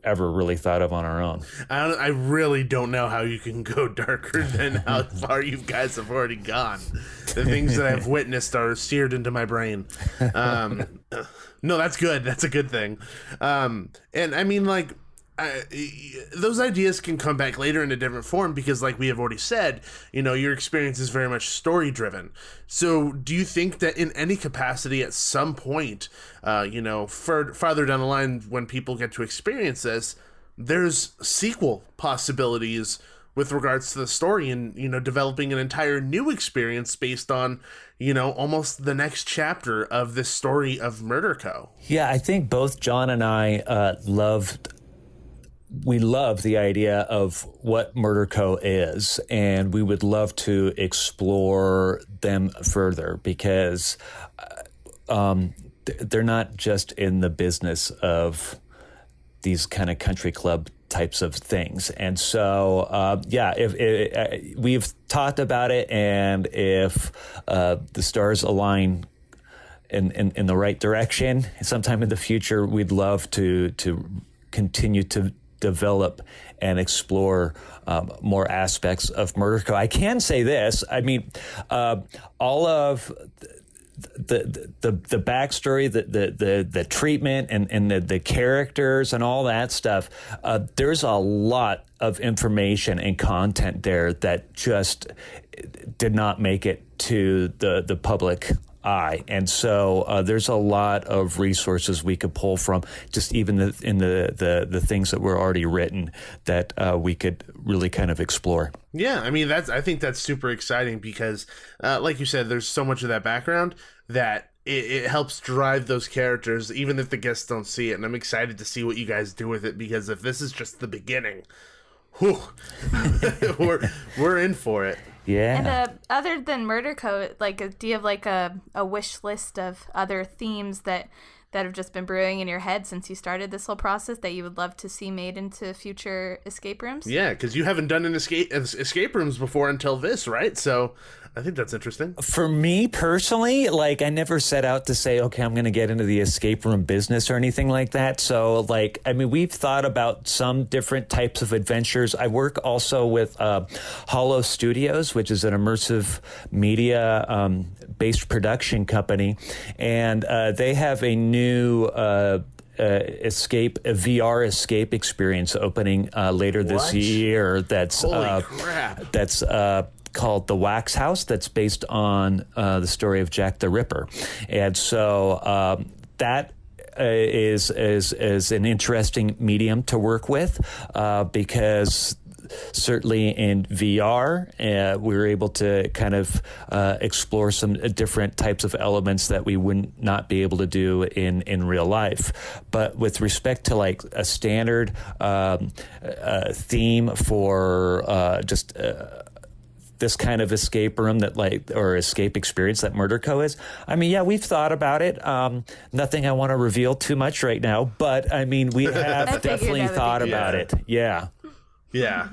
ever really thought of on our own. I really don't know how you can go darker than how far you guys have already gone. The things that I've witnessed are seared into my brain. No, that's good. That's a good thing. And I mean, like, those ideas can come back later in a different form because, like we have already said, you know, your experience is very much story driven. So do you think that in any capacity at some point, you know, farther down the line when people get to experience this, there's sequel possibilities with regards to the story and, you know, developing an entire new experience based on, you know, almost the next chapter of this story of MurderCo? Yeah, I think both John and I love the idea of what MurderCo is, and we would love to explore them further because they're not just in the business of these kind of country club types of things. And so, if we've talked about it, and if the stars align in the right direction sometime in the future, we'd love to continue to develop and explore more aspects of MurderCo. I can say this. I mean, all of the backstory, the treatment, and the characters and all that stuff. There's a lot of information and content there that just did not make it to the public eye, and so there's a lot of resources we could pull from, just even in the things that were already written that we could really kind of explore. Yeah, I mean, I think that's super exciting because, like you said, there's so much of that background that it helps drive those characters, even if the guests don't see it. And I'm excited to see what you guys do with it, because if this is just the beginning, whew, we're in for it. Yeah. And other than MurderCo, like, do you have like a wish list of other themes that have just been brewing in your head since you started this whole process that you would love to see made into future escape rooms? Yeah, because you haven't done an escape rooms before until this, right? So I think that's interesting. For me personally, like, I never set out to say, okay, I'm going to get into the escape room business or anything like that. So, like, I mean, we've thought about some different types of adventures. I work also with Hollow Studios, which is an immersive media based production company, and they have a new VR escape experience opening later this year. That's holy crap. That's called The Wax House. That's based on the story of Jack the Ripper, and so that is an interesting medium to work with because certainly in VR, we were able to kind of explore some different types of elements that we would not be able to do in real life. But with respect to like a standard theme for just this kind of escape room or escape experience that MurderCo is, I mean, yeah, we've thought about it. Nothing I want to reveal too much right now, but I mean, we have definitely thought about it. Yeah. Yeah.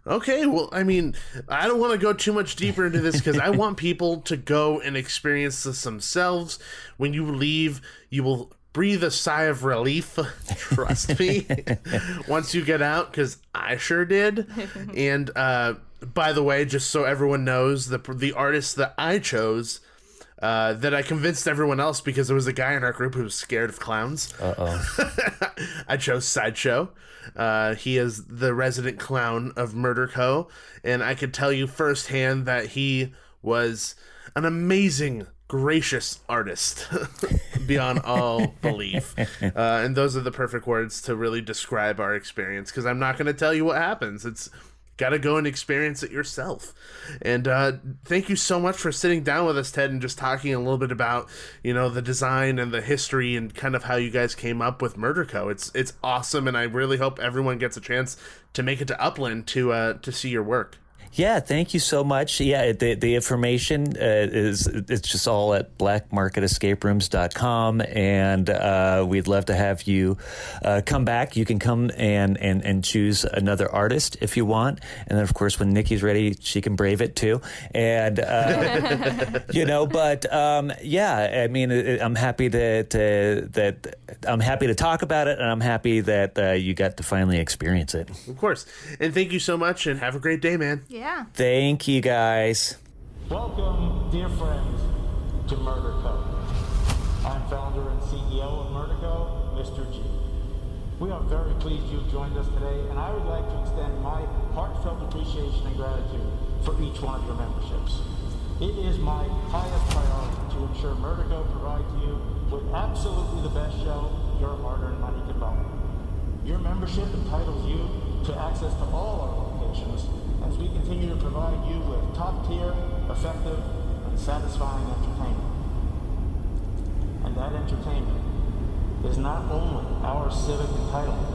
Okay, well, I mean, I don't want to go too much deeper into this because I want people to go and experience this themselves. When you leave, you will breathe a sigh of relief. Trust me. Once you get out, because I sure did. And by the way, just so everyone knows, the artist that I chose, that I convinced everyone else because there was a guy in our group who was scared of clowns. I chose Sideshow. He is the resident clown of MurderCo, and I could tell you firsthand that he was an amazing, gracious artist beyond all belief. And those are the perfect words to really describe our experience, because I'm not going to tell you what happens. It's got to go and experience it yourself. And thank you so much for sitting down with us, Ted, and just talking a little bit about, you know, the design and the history and kind of how you guys came up with MurderCo. It's awesome, and I really hope everyone gets a chance to make it to Upland to see your work. Yeah, thank you so much. Yeah, the information it's just all at blackmarketescaperooms.com, and we'd love to have you come back. You can come and choose another artist if you want, and then of course when Nikki's ready, she can brave it too. And but yeah, I mean, I'm happy I'm happy to talk about it, and I'm happy that you got to finally experience it. Of course, and thank you so much, and have a great day, man. Yeah. Thank you, guys. Welcome, dear friends, to MurderCo. I'm founder and CEO of MurderCo, Mr. G. We are very pleased you've joined us today, and I would like to extend my heartfelt appreciation and gratitude for each one of your memberships. It is my highest priority to ensure MurderCo provides you with absolutely the best show your hard-earned money can buy. Your membership entitles you to access to all our locations as we continue to provide you with top-tier, effective, and satisfying entertainment. And that entertainment is not only our civic entitlement,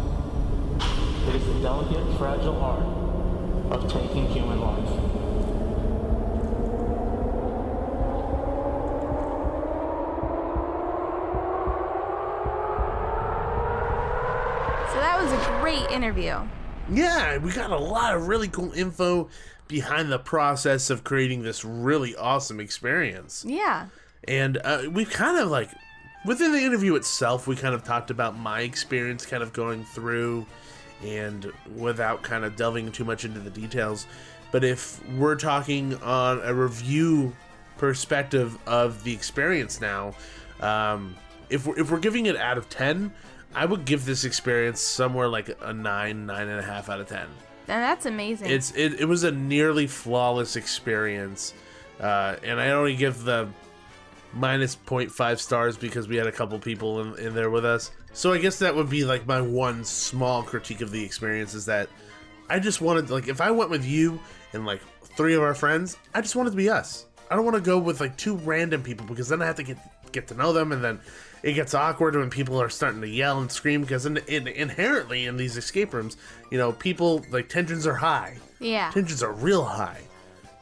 it is the delicate, fragile art of taking human life. So that was a great interview. Yeah, we got a lot of really cool info behind the process of creating this really awesome experience. Yeah. And we kind of like, within the interview itself, we kind of talked about my experience kind of going through, and without kind of delving too much into the details. But if we're talking on a review perspective of the experience now, if we're giving it out of 10, I would give this experience somewhere like a 9.5 out of 10. And that's amazing. It was a nearly flawless experience, and I only give the minus 0.5 stars because we had a couple people in there with us. So I guess that would be like my one small critique of the experience, is that I just wanted, like, if I went with you and like 3 of our friends, I just wanted to be us. I don't want to go with like 2 random people, because then I have to get to know them, and then it gets awkward when people are starting to yell and scream, because inherently in these escape rooms, people, like, tensions are high. Yeah. Tensions are real high.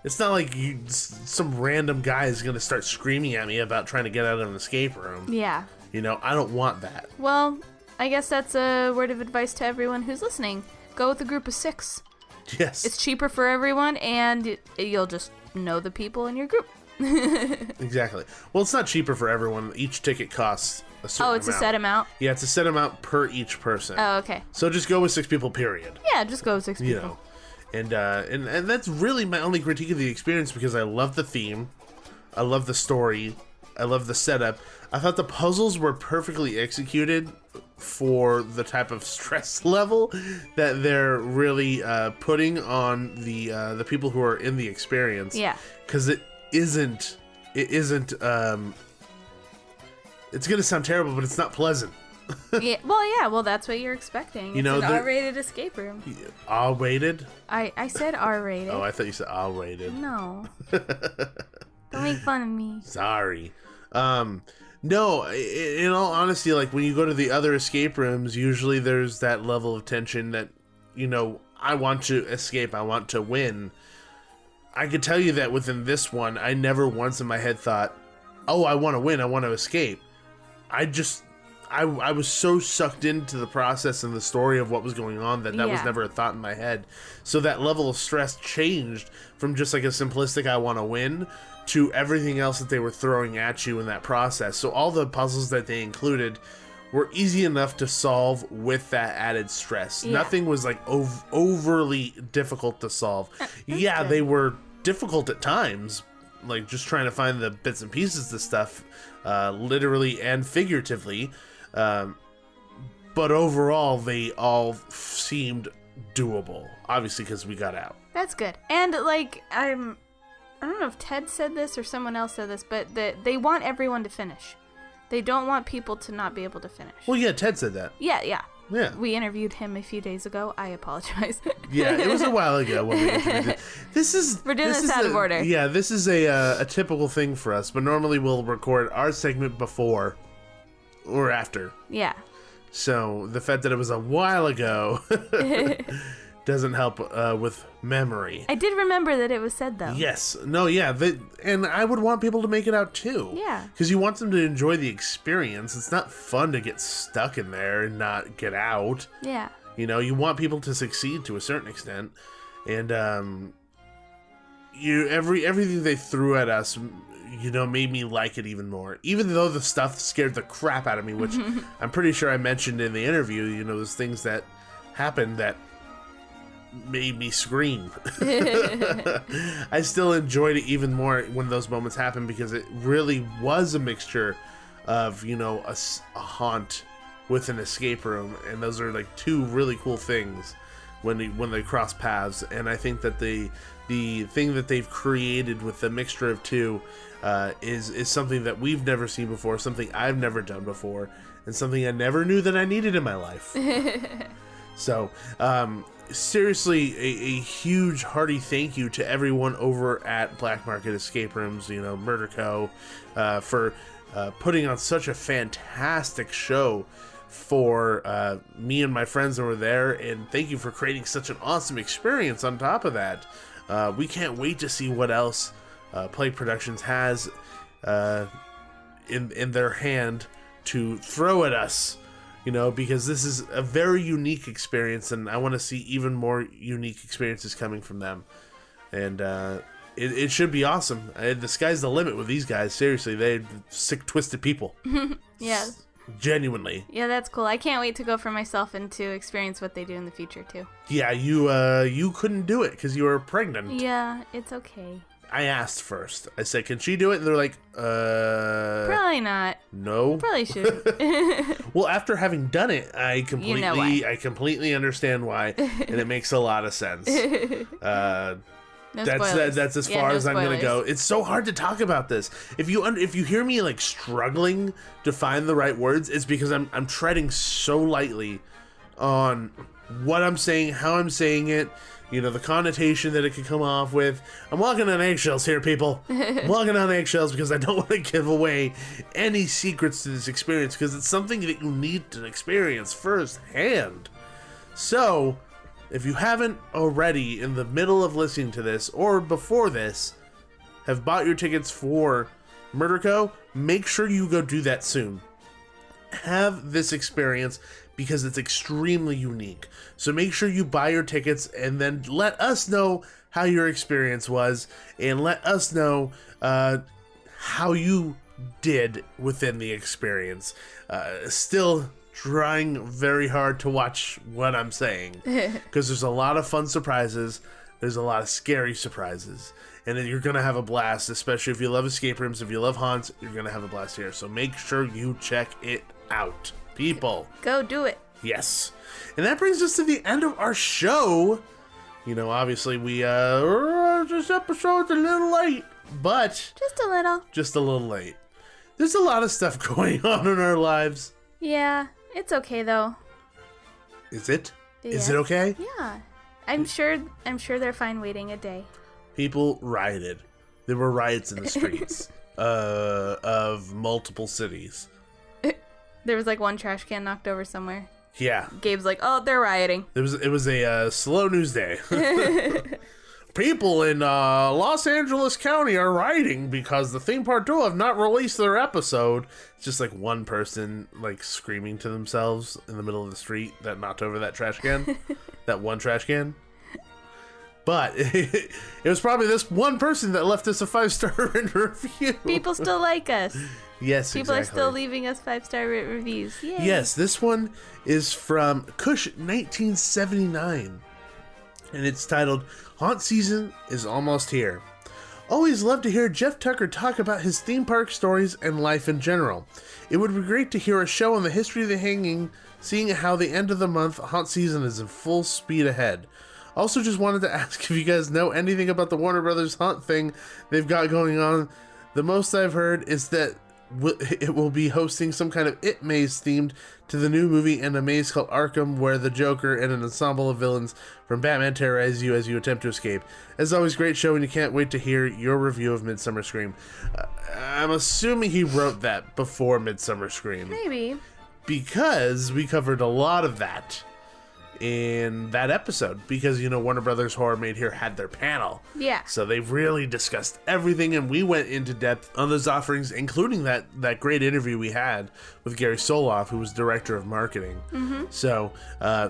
It's not like some random guy is going to start screaming at me about trying to get out of an escape room. Yeah. I don't want that. Well, I guess that's a word of advice to everyone who's listening. Go with a group of 6. Yes. It's cheaper for everyone, and you'll just know the people in your group. Exactly. Well, it's not cheaper for everyone. Each ticket costs a certain amount. Oh, it's a set amount? Yeah, it's a set amount per each person. Oh, okay. So just go with 6 people, period. Yeah, just go with 6 people. And that's really my only critique of the experience, because I love the theme, I love the story, I love the setup. I thought the puzzles were perfectly executed for the type of stress level that they're really putting on the people who are in the experience. Yeah. Because it isn't. It's gonna sound terrible, but it's not pleasant. Well, that's what you're expthing. It's an R-rated escape room. R-rated? I said R-rated. Oh, I thought you said R-rated. No. Don't make fun of me. Sorry. No, in all honesty, like, when you go to the other escape rooms, usually there's that level of tension that, I want to escape, I want to win. I could tell you that within this one, I never once in my head thought, oh, I want to win, I want to escape. I was so sucked into the process and the story of what was going on that was never a thought in my head. So that level of stress changed from just like a simplistic I want to win to everything else that they were throwing at you in that process. So all the puzzles that they included were easy enough to solve with that added stress. Yeah. Nothing was like overly difficult to solve. Yeah, good. They were difficult at times, like just trying to find the bits and pieces of stuff, literally and figuratively. But overall, they all seemed doable. Obviously, because we got out. That's good. And like, I don't know if Ted said this or someone else said this, but they want everyone to finish. They don't want people to not be able to finish. Well, yeah, Ted said that. Yeah. Yeah. We interviewed him a few days ago. I apologize. Yeah, it was a while ago when we interviewed him. We're doing this out of order. Yeah, this is a typical thing for us, but normally we'll record our segment before or after. Yeah. So the fact that it was a while ago doesn't help with memory. I did remember that it was said, though. Yes. No, yeah. And I would want people to make it out, too. Yeah. Because you want them to enjoy the experience. It's not fun to get stuck in there and not get out. Yeah. You know, you want people to succeed to a certain extent. And everything they threw at us, you know, made me like it even more. Even though the stuff scared the crap out of me, which I'm pretty sure I mentioned in the interview, you know, those things that happened that made me scream. I still enjoyed it even more when those moments happened because it really was a mixture of, you know, a haunt with an escape room, and those are like two really cool things when they cross paths. And I think that the thing that they've created with the mixture of two is something that we've never seen before, something I've never done before, and something I never knew that I needed in my life. So, seriously, a huge hearty thank you to everyone over at Black Market Escape Rooms, you know, MurderCo, for putting on such a fantastic show for me and my friends that were there, and thank you for creating such an awesome experience on top of that. We can't wait to see what else Plague Productions has in their hand to throw at us. You know, because this is a very unique experience, and I want to see even more unique experiences coming from them. And it should be awesome. The sky's the limit with these guys. Seriously, they're sick, twisted people. Yeah. Genuinely. Yeah, that's cool. I can't wait to go for myself and to experience what they do in the future, too. Yeah, you couldn't do it because you were pregnant. Yeah, it's okay. I asked first. I said, can she do it? And they're like, Probably not. no. Probably shouldn't. Well, after having done it, I completely understand why, and it makes a lot of sense. No that's spoilers. that's as Yeah, far no as I'm gonna go. spoilers. It's so hard to talk about this. If you hear me like struggling to find the right words, it's because I'm treading so lightly on what I'm saying, how I'm saying it. You know, the connotation that it could come off with. I'm walking on eggshells here, people. I'm walking on eggshells because I don't want to give away any secrets to this experience, because it's something that you need to experience firsthand. So, if you haven't already, in the middle of listening to this, or before this, have bought your tickets for MurderCo, make sure you go do that soon. Have this experience, because it's extremely unique. So make sure you buy your tickets and then let us know how your experience was, and let us know how you did within the experience. Still trying very hard to watch what I'm saying, because there's a lot of fun surprises. There's a lot of scary surprises. And you're going to have a blast, especially if you love escape rooms. If you love haunts, you're going to have a blast here. So make sure you check it out, people. Go do it. Yes. And that brings us to the end of our show. You know, obviously this episode's a little late, but Just a little late. There's a lot of stuff going on in our lives. Yeah, it's okay though. Is it? Yeah. Is it okay? Yeah. I'm sure they're fine waiting a day. People rioted. There were riots in the streets of multiple cities. There was like one trash can knocked over somewhere. Yeah. Gabe's like, oh, they're rioting. It was a slow news day. People in Los Angeles County are rioting because the Theme Park Duo have not released their episode. It's just like one person like screaming to themselves in the middle of the street that knocked over that trash can. That one trash can. But it was probably this one person that left us a 5-star review. People still like us. Yes, People exactly. are still leaving us 5-star reviews. Yay. Yes, this one is from Kush 1979. And it's titled, Haunt Season is Almost Here. Always love to hear Jeff Tucker talk about his theme park stories and life in general. It would be great to hear a show on the history of the hanging, seeing how the end of the month haunt season is in full speed ahead. Also just wanted to ask if you guys know anything about the Warner Brothers haunt thing they've got going on. The most I've heard is that it will be hosting some kind of It Maze themed to the new movie and a maze called Arkham, where the Joker and an ensemble of villains from Batman terrorize you as you attempt to escape. As always, great show, and you can't wait to hear your review of Midsummer Scream. I'm assuming he wrote that before Midsummer Scream. Maybe. Because we covered a lot of that in that episode because, Warner Brothers Horror Made Here had their panel. Yeah. So they've really discussed everything, and we went into depth on those offerings, including that great interview we had with Gary Soloff, who was director of marketing. Mm-hmm. So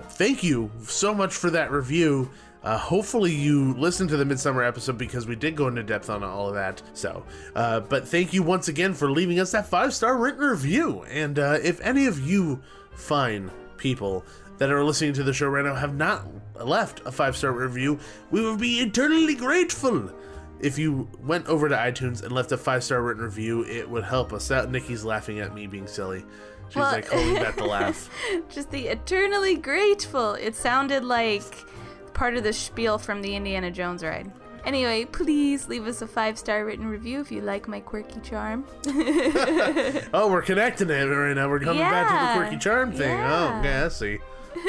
thank you so much for that review. Hopefully you listened to the Midsummer episode because we did go into depth on all of that. So, but thank you once again for leaving us that 5-star written review. And if any of you fine people that are listening to the show right now have not left a 5-star review, we would be eternally grateful. If you went over to iTunes and left a 5-star written review, it would help us out. Nikki's laughing at me being silly. She's like holding back the laugh. Just the eternally grateful. It sounded like part of the spiel from the Indiana Jones ride. Anyway, please leave us a 5-star written review if you like my quirky charm. Oh, we're connecting it right now. We're coming back to the quirky charm thing. Yeah. Oh, okay, I see.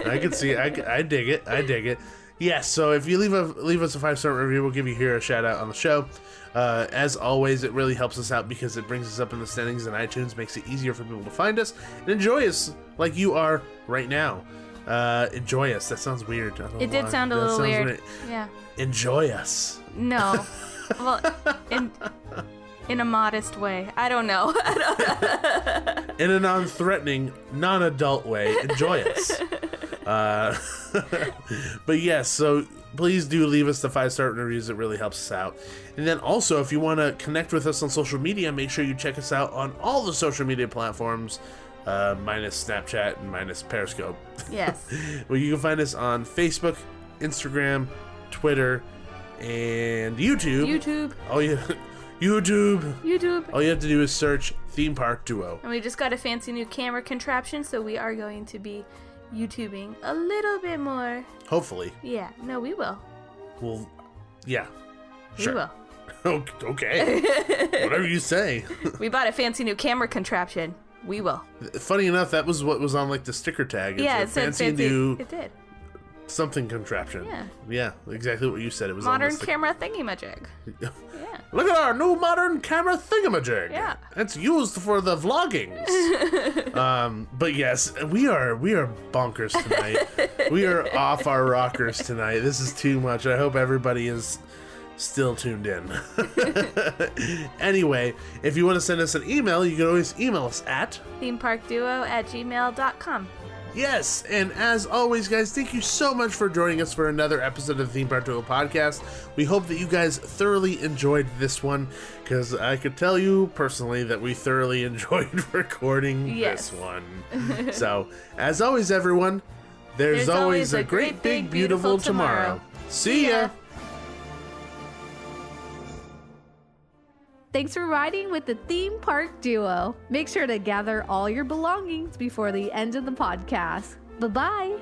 I can see. I dig it. I dig it. Yes. So if you leave us a 5-star review, we'll give you here a shout out on the show. As always, it really helps us out because it brings us up in the standings in iTunes, makes it easier for people to find us and enjoy us like you are right now. Enjoy us. That sounds weird. I don't know It did why. sound a That little sounds weird. Yeah. Enjoy us. No. Well, in a modest way. I don't know. In a non-threatening, non-adult way. Enjoy us. But yes, so please do leave us the 5-star reviews. It really helps us out. And then also, if you want to connect with us on social media, make sure you check us out on all the social media platforms, minus Snapchat and minus Periscope. Yes. Well, you can find us on Facebook, Instagram, Twitter, and YouTube. YouTube. All you have to do is search Theme Park Duo. And we just got a fancy new camera contraption, so we are going to be YouTubing a little bit more. Hopefully. Yeah. No, we will. Well, yeah. We Sure. will. Okay. Whatever you say. We bought a fancy new camera contraption. We will. Funny enough, that was what was on like the sticker tag. Yeah, a it said fancy. new It did. something contraption. Yeah. Yeah, exactly what you said. It was on Modern the camera thingy-majig. Yeah. Look at our new modern camera thingamajig. Yeah. It's used for the vloggings. But yes, we are bonkers tonight. We are off our rockers tonight. This is too much. I hope everybody is still tuned in. Anyway, if you want to send us an email, you can always email us at themeparkduo@gmail.com. Yes, and as always, guys, thank you so much for joining us for another episode of the Theme Park Duo podcast. We hope that you guys thoroughly enjoyed this one, because I could tell you personally that we thoroughly enjoyed recording this one. So, as always, everyone, there's always a great, big, beautiful tomorrow. See ya! Thanks for riding with the Theme Park Duo. Make sure to gather all your belongings before the end of the podcast. Bye-bye.